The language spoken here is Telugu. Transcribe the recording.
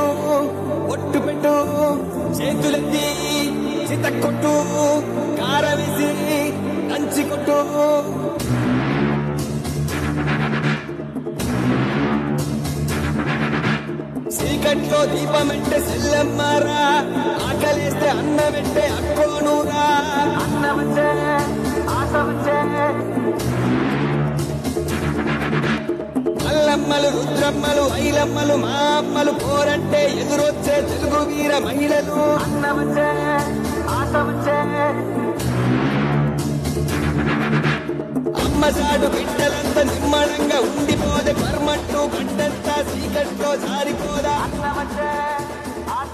పెట్టు ఒట్టు పెట్టు చేతులెత్తి చితక్కొట్టు కారవేసి దంచి కొట్టు చీకట్లో దీపమంటే సెల్లమ్మారా ఆకలేస్తే అన్నమంటే అక్కోనూరా అన్నమంటే ఆశ వచ్చే మల్లమ్మలు రుద్రమ్మలు ఐలమ్మలు మా అమ్మలు పోరంటే ఎదురొచ్చే తెలుగు వీర మహిళలు అన్నమంటే ఆశ వచ్చే అమ్మసాడు బిడ్డలంతా నిమ్మడంగా ఉండిపోదే పర్మంటూ పంటంతా చీకట్లో జారిపోదా అన్నమంటే ఆశ